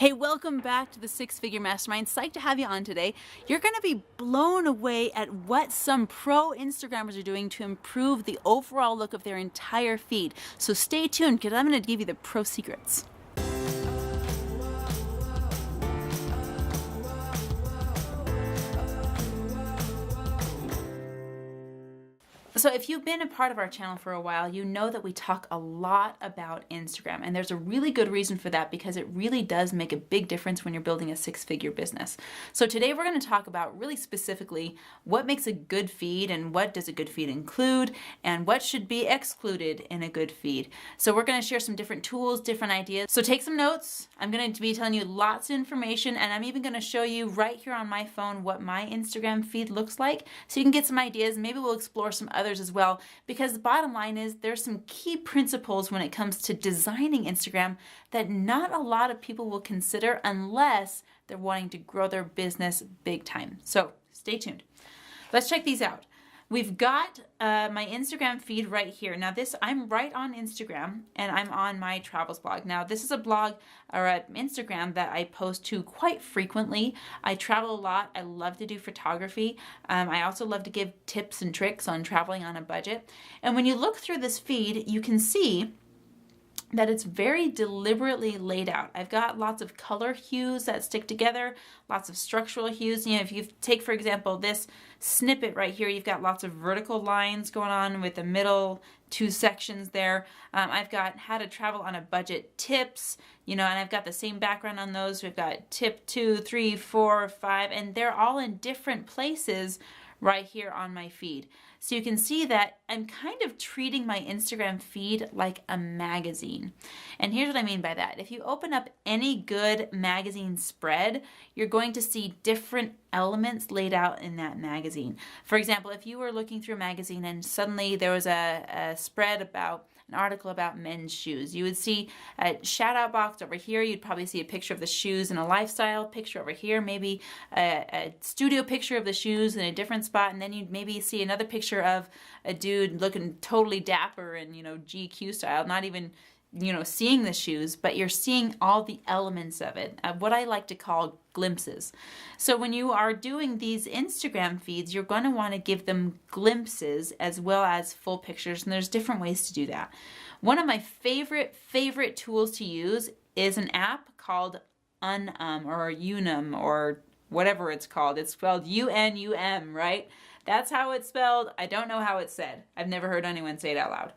Hey, welcome back to the Six Figure Mastermind. Psyched to have you on today. You're going to be blown away at what some pro Instagrammers are doing to improve the overall look of their entire feed. So stay tuned because I'm going to give you the pro secrets. So if you've been a part of our channel for a while, you know that we talk a lot about Instagram, and there's a really good reason for that because it really does make a big difference when you're building a six-figure business. So today we're going to talk about really specifically what makes a good feed and what does a good feed include and what should be excluded in a good feed. So we're going to share some different tools, different ideas. So take some notes. I'm going to be telling you lots of information, and I'm even going to show you right here on my phone what my Instagram feed looks like so you can get some ideas. Maybe we'll explore some others as well, because the bottom line is there's some key principles when it comes to designing Instagram that not a lot of people will consider unless they're wanting to grow their business big time. So stay tuned. Let's check these out. We've got my Instagram feed right here. Now I'm right on Instagram and I'm on my travels blog. Now this is a blog or an Instagram that I post to quite frequently. I travel a lot. I love to do photography. I also love to give tips and tricks on traveling on a budget. And when you look through this feed, you can see that it's very deliberately laid out. I've got lots of color hues that stick together, lots of structural hues. You know, if you take, for example, this snippet right here, you've got lots of vertical lines going on with the middle two sections there. I've got how to travel on a budget tips, you know, and I've got the same background on those. We've got tip 2, 3, 4, 5, and they're all in different places right here on my feed. So you can see that I'm kind of treating my Instagram feed like a magazine. And here's what I mean by that. If you open up any good magazine spread, you're going to see different elements laid out in that magazine. For example, if you were looking through a magazine and suddenly there was a spread about an article about men's shoes, you would see a shout out box over here. You'd probably see a picture of the shoes in a lifestyle picture over here, maybe a studio picture of the shoes in a different spot, and then you'd maybe see another picture of a dude looking totally dapper and, you know, GQ style, not even, you know, seeing the shoes, but you're seeing all the elements of it, what I like to call glimpses. So when you are doing these Instagram feeds, you're going to want to give them glimpses as well as full pictures, and there's different ways to do that. One of my favorite tools to use is an app called Unum or Unum or whatever it's called. It's spelled UNUM, right? That's how it's spelled. I don't know how it's said. I've never heard anyone say it out loud.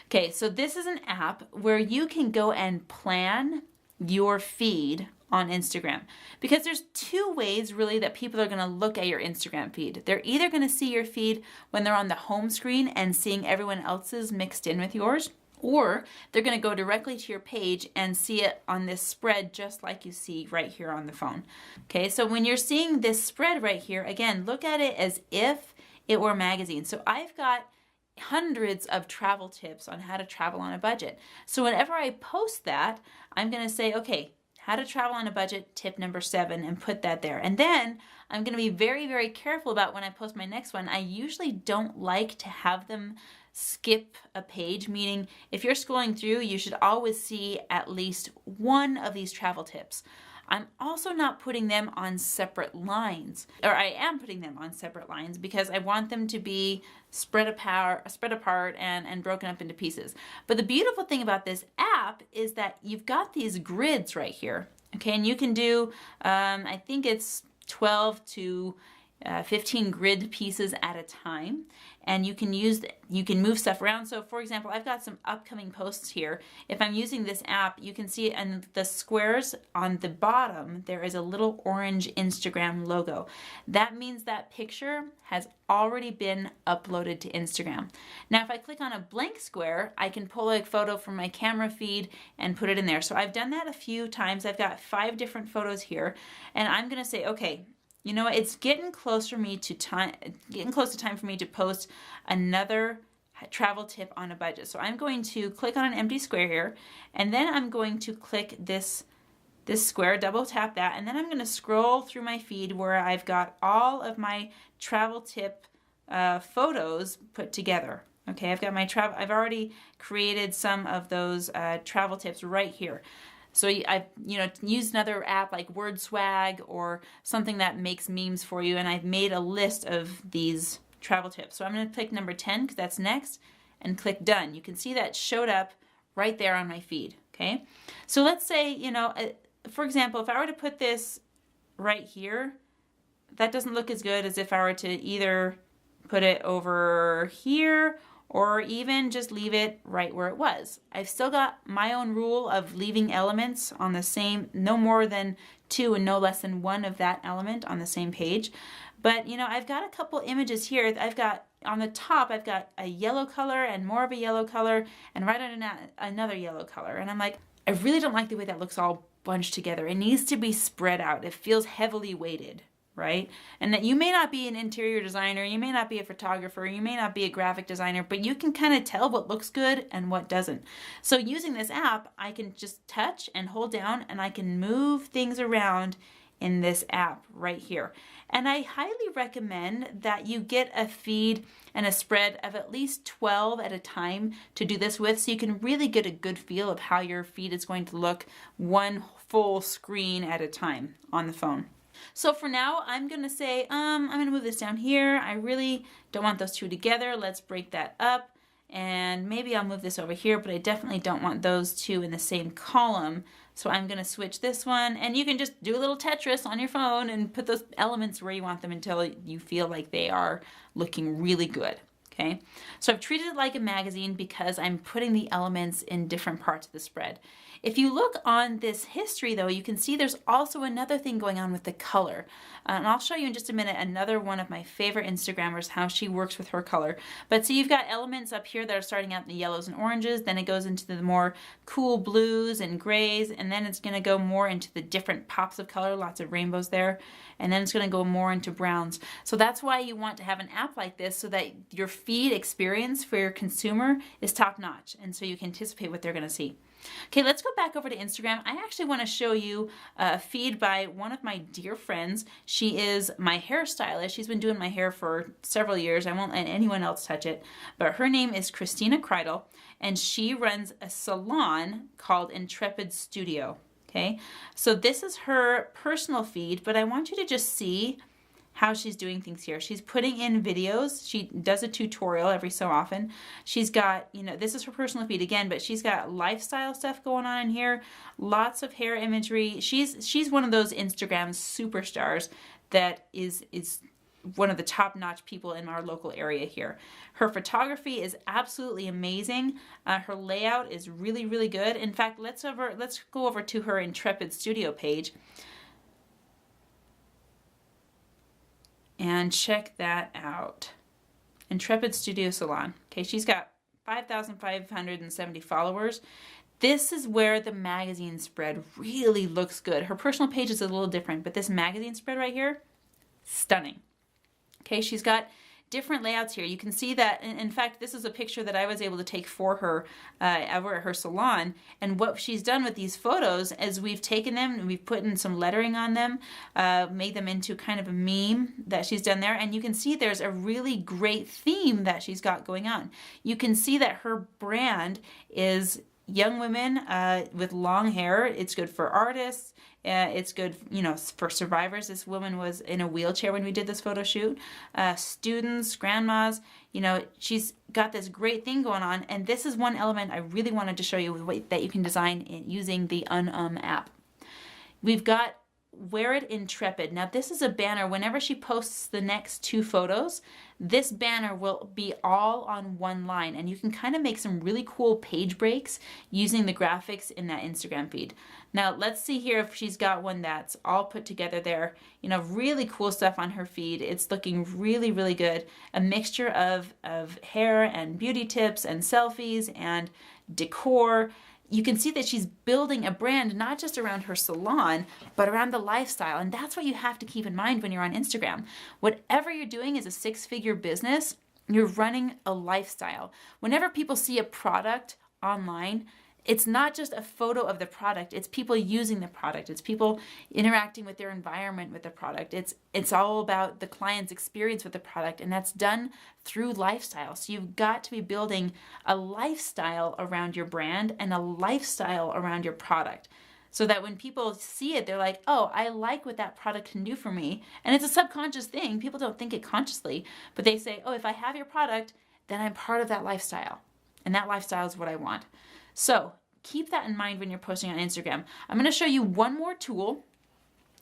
Okay, so this is an app where you can go and plan your feed on Instagram, because there's two ways really that people are going to look at your Instagram feed. They're either going to see your feed when they're on the home screen and seeing everyone else's mixed in with yours, or they're going to go directly to your page and see it on this spread just like you see right here on the phone. Okay, so when you're seeing this spread right here, again, look at it as if it were a magazine. So I've got hundreds of travel tips on how to travel on a budget. So whenever I post that, I'm going to say, okay, how to travel on a budget, tip number 7, and put that there. And then I'm going to be very careful about when I post my next one. I usually don't like to have them skip a page, meaning if you're scrolling through, you should always see at least one of these travel tips. I'm also not putting them on separate lines, or I am putting them on separate lines because I want them to be spread apart and broken up into pieces. But the beautiful thing about this app is that you've got these grids right here, okay? And you can do, I think it's 12 to 15 grid pieces at a time, and you can move stuff around. So for example, I've got some upcoming posts here. If I'm using this app, you can see in the squares on the bottom there is a little orange Instagram logo. That means that picture has already been uploaded to Instagram. Now if I click on a blank square, I can pull a photo from my camera feed and put it in there. So I've done that a few times. I've got 5 different photos here, and I'm gonna say, okay, you know what, it's getting close to time for me to post another travel tip on a budget. So I'm going to click on an empty square here, and then I'm going to click this square, double tap that, and then I'm going to scroll through my feed where I've got all of my travel tip photos put together. Okay, I've got my I've already created some of those travel tips right here. So I've, used another app like WordSwag or something that makes memes for you, and I've made a list of these travel tips. So I'm going to click number 10 because that's next, and click done. You can see that showed up right there on my feed. Okay. So let's say, for example, if I were to put this right here, that doesn't look as good as if I were to either put it over here or even just leave it right where it was. I've still got my own rule of leaving elements on the same, no more than 2 and no less than 1 of that element on the same page. But I've got a couple images here. I've got on the top, I've got a yellow color and more of a yellow color, and right under that, another yellow color. And I'm like, I really don't like the way that looks all bunched together. It needs to be spread out. It feels heavily weighted, right? And that you may not be an interior designer, you may not be a photographer, you may not be a graphic designer, but you can kind of tell what looks good and what doesn't. So using this app, I can just touch and hold down, and I can move things around in this app right here. And I highly recommend that you get a feed and a spread of at least 12 at a time to do this with, so you can really get a good feel of how your feed is going to look one full screen at a time on the phone. So for now, I'm going to say, I'm going to move this down here. I really don't want those two together. Let's break that up. And maybe I'll move this over here, but I definitely don't want those two in the same column. So I'm going to switch this one, and you can just do a little Tetris on your phone and put those elements where you want them until you feel like they are looking really good. Okay, so I've treated it like a magazine because I'm putting the elements in different parts of the spread. If you look on this history though, you can see there's also another thing going on with the color. And I'll show you in just a minute another one of my favorite Instagrammers, how she works with her color. But so you've got elements up here that are starting out in the yellows and oranges, then it goes into the more cool blues and grays, and then it's going to go more into the different pops of color, lots of rainbows there, and then it's going to go more into browns. So that's why you want to have an app like this, so that your feed experience for your consumer is top notch, and so you can anticipate what they're going to see. Okay, let's go back over to Instagram. I actually want to show you a feed by one of my dear friends. She is my hairstylist. She's been doing my hair for several years. I won't let anyone else touch it. But her name is Christina Kreidel, and she runs a salon called Intrepid Studio. Okay, so this is her personal feed, but I want you to just see how she's doing things here. She's putting in videos. She does a tutorial every so often. She's got, this is her personal feed again, but she's got lifestyle stuff going on in here, lots of hair imagery. She's one of those Instagram superstars that is one of the top-notch people in our local area here. Her photography is absolutely amazing. Her layout is really, really good. In fact, let's go over to her Intrepid Studio page and check that out. Intrepid Studio Salon. Okay, she's got 5,570 followers. This is where the magazine spread really looks good. Her personal page is a little different, but this magazine spread right here, stunning. Okay, she's got different layouts here. You can see that, in fact, this is a picture that I was able to take for her over at her salon. And what she's done with these photos is we've taken them and we've put in some lettering on them, made them into kind of a meme that she's done there. And you can see there's a really great theme that she's got going on. You can see that her brand is young women with long hair. It's good for artists. It's good, for survivors. This woman was in a wheelchair when we did this photo shoot. Students, grandmas, she's got this great thing going on. And this is one element I really wanted to show you that you can design using the app. We've got Wear It Intrepid. Now this is a banner. Whenever she posts the next 2 photos, this banner will be all on one line, and you can kind of make some really cool page breaks using the graphics in that Instagram feed. Now let's see here if she's got one that's all put together there. Really cool stuff on her feed. It's looking really, really good. A mixture of hair and beauty tips and selfies and decor. You can see that she's building a brand not just around her salon, but around the lifestyle. And that's what you have to keep in mind when you're on Instagram. Whatever you're doing is a 6-figure business, you're running a lifestyle. Whenever people see a product online, it's not just a photo of the product, it's people using the product. It's people interacting with their environment with the product. It's all about the client's experience with the product, and that's done through lifestyle. So you've got to be building a lifestyle around your brand and a lifestyle around your product. so that when people see it, they're like, oh, I like what that product can do for me. And it's a subconscious thing. People don't think it consciously, but they say, oh, if I have your product, then I'm part of that lifestyle. And that lifestyle is what I want. So keep that in mind when you're posting on Instagram. I'm going to show you one more tool.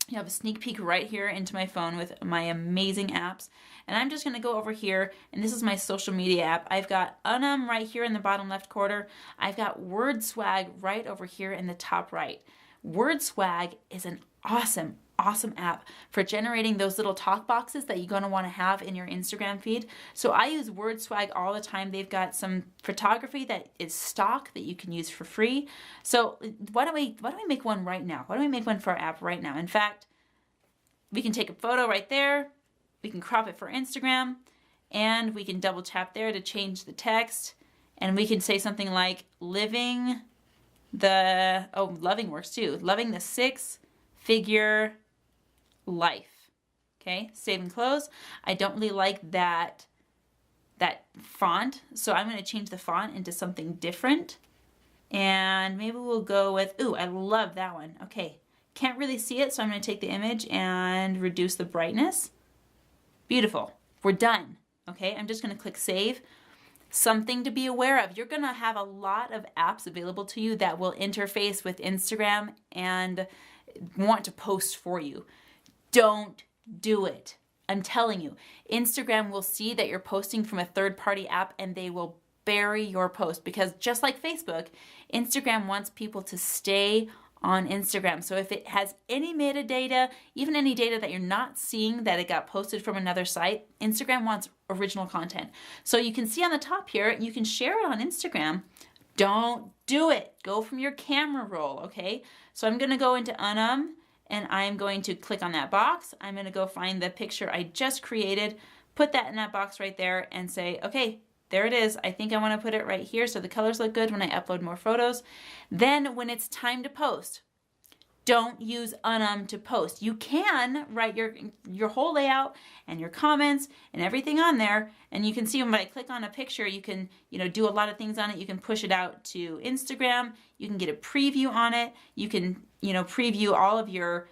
You have a sneak peek right here into my phone with my amazing apps. And I'm just going to go over here, and this is my social media app. I've got right here in the bottom left corner. I've got WordSwag right over here in the top right. WordSwag is an awesome app for generating those little talk boxes that you're going to want to have in your Instagram feed. So I use WordSwag all the time. They've got some photography that is stock that you can use for free. So why don't we make one right now? Why don't we make one for our app right now? In fact, we can take a photo right there. We can crop it for Instagram, and we can double tap there to change the text, and we can say something like loving works too. Loving the six-figure life. Okay, save and close. I don't really like that font, so I'm going to change the font into something different. And maybe we'll go with, ooh, I love that one. Okay, can't really see it, so I'm going to take the image and reduce the brightness. Beautiful. We're done. Okay, I'm just going to click save. Something to be aware of. You're going to have a lot of apps available to you that will interface with Instagram and want to post for you. Don't do it. I'm telling you, Instagram will see that you're posting from a third-party app and they will bury your post, because just like Facebook, Instagram wants people to stay on Instagram. So if it has any metadata, even any data that you're not seeing that it got posted from another site, Instagram wants original content. So you can see on the top here, you can share it on Instagram. Don't do it. Go from your camera roll, okay? So I'm going to go into and I'm going to click on that box. I'm going to go find the picture I just created, put that in that box right there and say, okay, there it is. I think I want to put it right here so the colors look good when I upload more photos. Then when it's time to post, don't use to post. You can write your whole layout and your comments and everything on there, and you can see when I click on a picture, you can do a lot of things on it. You can push it out to Instagram. You can get a preview on it. You can preview all of your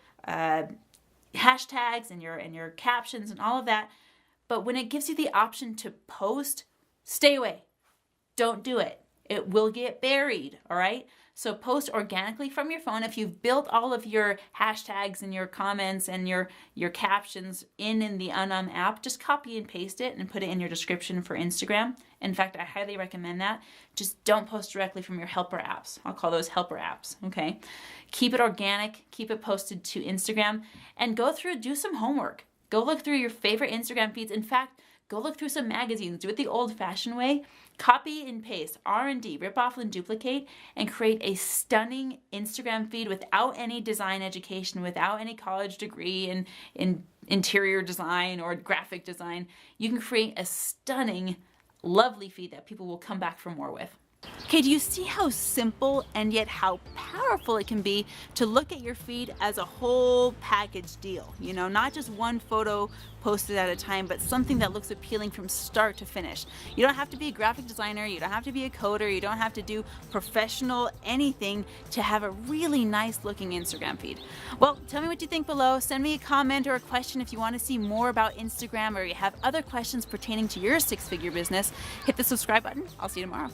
hashtags and your captions and all of that. But when it gives you the option to post, stay away. Don't do it. It will get buried, all right? So post organically from your phone. If you've built all of your hashtags and your comments and your captions in the app, just copy and paste it and put it in your description for Instagram. In fact, I highly recommend that. Just don't post directly from your helper apps. I'll call those helper apps, okay? Keep it organic, keep it posted to Instagram, and do some homework. Go look through your favorite Instagram feeds. In fact, go look through some magazines. Do it the old-fashioned way. Copy and paste, R&D, rip off and duplicate, and create a stunning Instagram feed without any design education, without any college degree in interior design or graphic design. You can create a stunning, lovely feed that people will come back for more with. Okay, do you see how simple and yet how powerful it can be to look at your feed as a whole package deal? Not just one photo posted at a time, but something that looks appealing from start to finish. You don't have to be a graphic designer, you don't have to be a coder, you don't have to do professional anything to have a really nice looking Instagram feed. Well, tell me what you think below. Send me a comment or a question if you want to see more about Instagram, or you have other questions pertaining to your six-figure business. Hit the subscribe button. I'll see you tomorrow.